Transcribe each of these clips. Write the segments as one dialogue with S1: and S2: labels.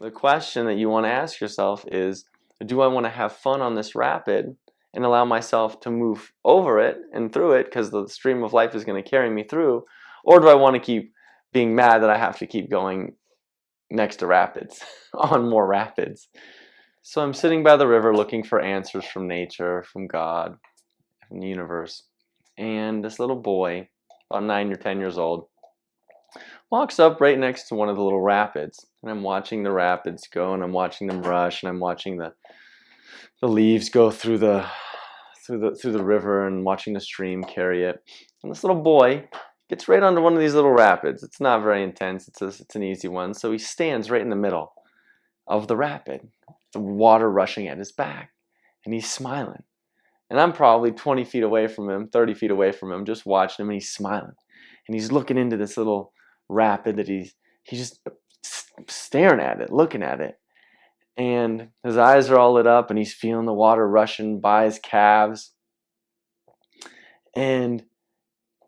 S1: The question that you want to ask yourself is, do I want to have fun on this rapid and allow myself to move over it and through it because the stream of life is going to carry me through? Or do I want to keep being mad that I have to keep going next to rapids, on more rapids? So I'm sitting by the river looking for answers from nature, from God, from the universe. And this little boy, about 9 or 10 years old, walks up right next to one of the little rapids. And I'm watching the rapids go, and I'm watching them rush, and I'm watching the leaves go through the river, and watching the stream carry it. And this little boy gets right onto one of these little rapids. It's not very intense. It's an easy one. So he stands right in the middle of the rapid, the water rushing at his back, and he's smiling. And I'm probably 20 feet away from him, 30 feet away from him, just watching him, and he's smiling. And he's looking into this little rapid that he's just staring at it, looking at it. And his eyes are all lit up, and he's feeling the water rushing by his calves. And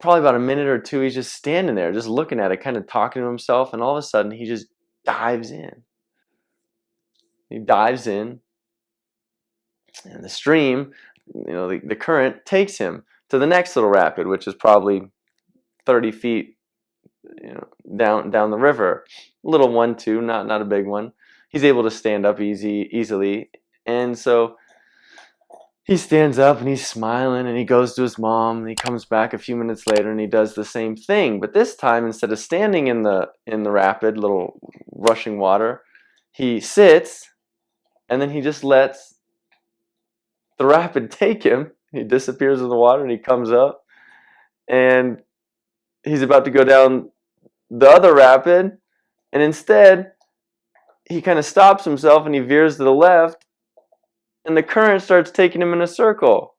S1: probably about a minute or two, he's just standing there, just looking at it, kind of talking to himself. And all of a sudden, he just dives in. He dives in, and the stream, the current takes him to the next little rapid, which is probably 30 feet, down the river. Little one too, not a big one. He's able to stand up easily, and so he stands up and he's smiling, and he goes to his mom, and he comes back a few minutes later and he does the same thing. But this time, instead of standing in the rapid, little rushing water, he sits, and then he just lets the rapid take him. He disappears in the water, and he comes up, and he's about to go down the other rapid, and instead he kind of stops himself and he veers to the left, and the current starts taking him in a circle.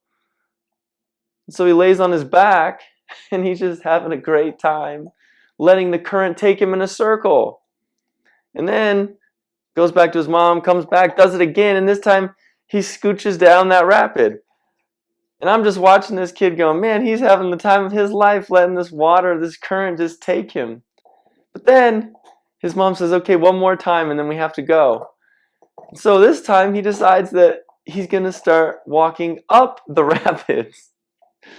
S1: So he lays on his back, and he's just having a great time letting the current take him in a circle. And then goes back to his mom, comes back, does it again, and this time he scooches down that rapid. And I'm just watching this kid going, man, he's having the time of his life letting this water, this current just take him. But then his mom says, okay, one more time, and then we have to go. So this time he decides that he's going to start walking up the rapids.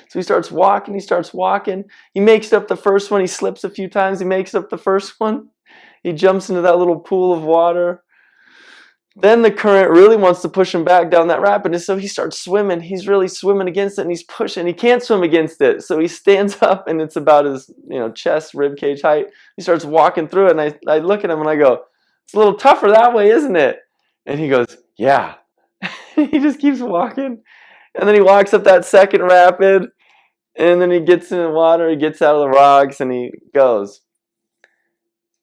S1: So he starts walking. He makes it up the first one. He slips a few times. He makes it up the first one. He jumps into that little pool of water. Then the current really wants to push him back down that rapid, and so he starts swimming. He's really swimming against it, and he's pushing. He can't swim against it, so he stands up, and it's about his chest, rib cage height. He starts walking through it, and I look at him and I go, it's a little tougher that way, isn't it? And he goes, yeah. He just keeps walking, and then he walks up that second rapid, and then he gets in the water, he gets out of the rocks, and he goes.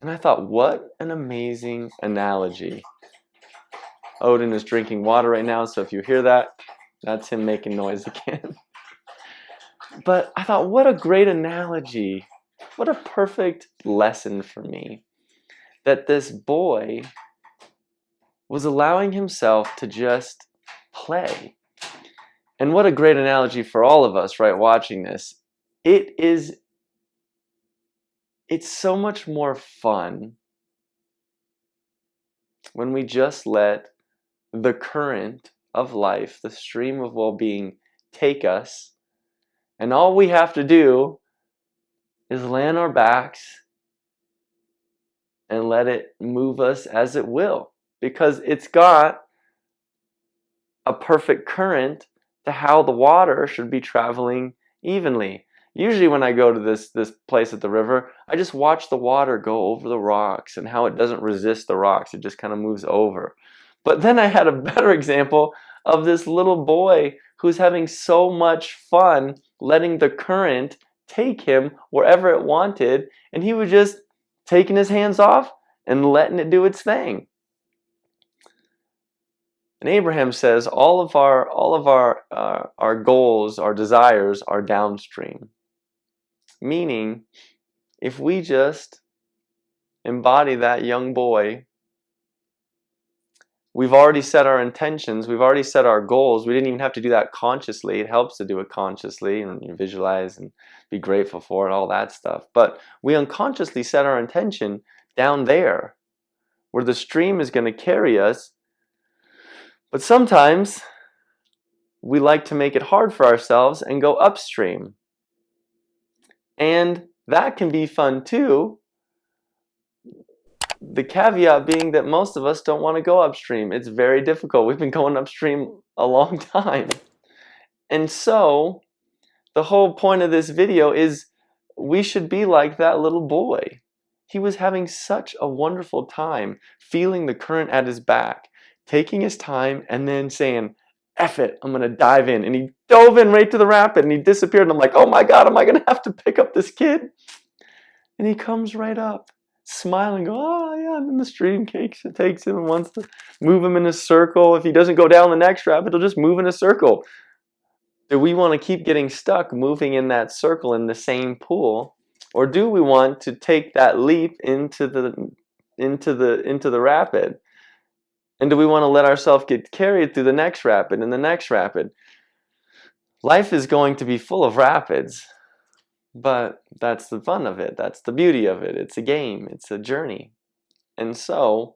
S1: And I thought, what an amazing analogy. Odin is drinking water right now, so if you hear that, that's him making noise again. But I thought, what a great analogy. What a perfect lesson for me. That this boy was allowing himself to just play. And what a great analogy for all of us, right, watching this. It's so much more fun when we just let the current of life, the stream of well-being, take us, and all we have to do is lay on our backs and let it move us as it will, because it's got a perfect current to how the water should be traveling evenly. Usually when I go to this place at the river, I just watch the water go over the rocks and how it doesn't resist the rocks. It just kind of moves over. But then I had a better example of this little boy who's having so much fun letting the current take him wherever it wanted, and he was just taking his hands off and letting it do its thing. And Abraham says all of our goals, our desires are downstream. Meaning, if we just embody that young boy, we've already set our intentions, we've already set our goals. We didn't even have to do that consciously. It helps to do it consciously and you visualize and be grateful for it, all that stuff. But we unconsciously set our intention down there, where the stream is going to carry us. But sometimes we like to make it hard for ourselves and go upstream. And that can be fun too. The caveat being that most of us don't want to go upstream. It's very difficult. We've been going upstream a long time. And so, the whole point of this video is we should be like that little boy. He was having such a wonderful time feeling the current at his back, taking his time and then saying, F it, I'm going to dive in. And he dove in right to the rapid and he disappeared. And I'm like, oh my God, am I going to have to pick up this kid? And he comes right up, smiling, go, oh yeah, and then the stream takes him and wants to move him in a circle. If he doesn't go down the next rapid, he'll just move in a circle. Do we want to keep getting stuck moving in that circle in the same pool, or do we want to take that leap into the rapid? And do we want to let ourselves get carried through the next rapid and the next rapid? Life is going to be full of rapids, but that's the fun of it. That's the beauty of it. It's a game. It's a journey. And so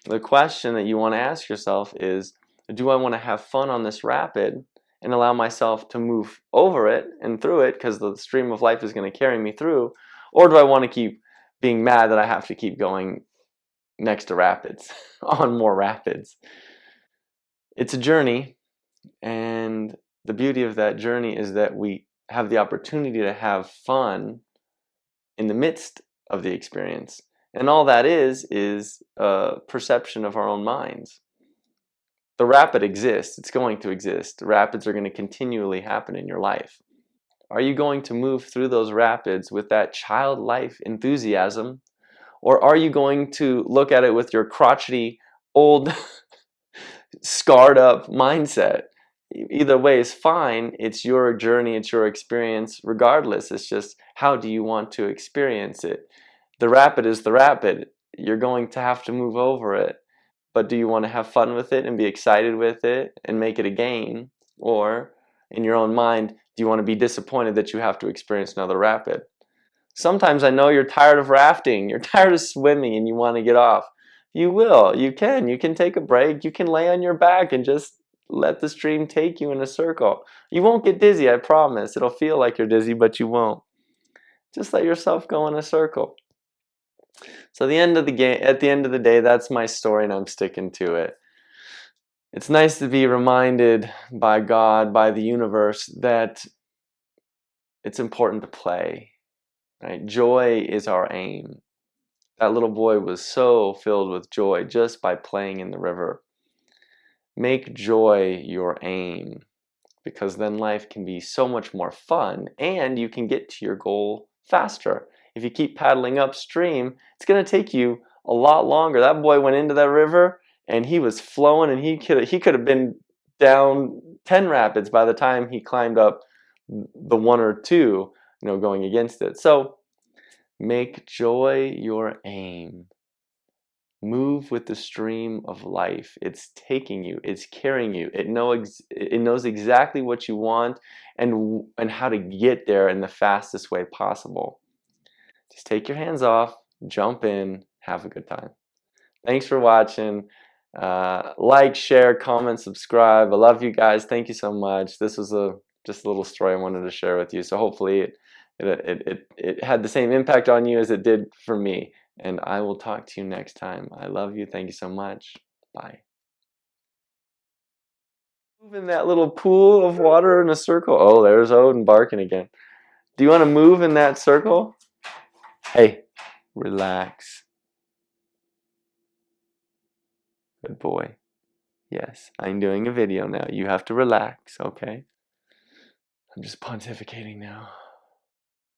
S1: the question that you want to ask yourself is, do I want to have fun on this rapid and allow myself to move over it and through it because the stream of life is going to carry me through? Or do I want to keep being mad that I have to keep going next to rapids, on more rapids? It's a journey, and the beauty of that journey is that we have the opportunity to have fun in the midst of the experience. And all that is a perception of our own minds. The rapid exists. It's going to exist. The rapids are going to continually happen in your life. Are you going to move through those rapids with that childlike enthusiasm? Or are you going to look at it with your crotchety, old, scarred up mindset? Either way is fine. It's your journey. It's your experience. Regardless, it's just how do you want to experience it? The rapid is the rapid. You're going to have to move over it. But do you want to have fun with it and be excited with it and make it a game? Or in your own mind, do you want to be disappointed that you have to experience another rapid? Sometimes I know you're tired of rafting, you're tired of swimming and you want to get off. You will, you can. You can take a break, you can lay on your back and just let the stream take you in a circle. You won't get dizzy, I promise. It'll feel like you're dizzy, but you won't. Just let yourself go in a circle. So at the end of the day, that's my story and I'm sticking to it. It's nice to be reminded by God, by the universe, that it's important to play. Right? Joy is our aim. That little boy was so filled with joy just by playing in the river. Make joy your aim, because then life can be so much more fun and you can get to your goal faster. If you keep paddling upstream, it's going to take you a lot longer. That boy went into that river and he was flowing and he could have been down 10 rapids by the time he climbed up the one or two, going against it. So make joy your aim. Move with the stream of life. It's taking you, it's carrying you. It knows exactly what you want and how to get there in the fastest way possible. Just take your hands off, jump in, have a good time. Thanks for watching. Like, share, comment, subscribe. I love you guys. Thank you so much. This was just a little story I wanted to share with you. So hopefully it had the same impact on you as it did for me. And I will talk to you next time. I love you. Thank you so much. Bye. Move in that little pool of water in a circle. Oh, there's Odin barking again. Do you want to move in that circle? Hey, relax. Good boy. Yes, I'm doing a video now. You have to relax, okay? I'm just pontificating now.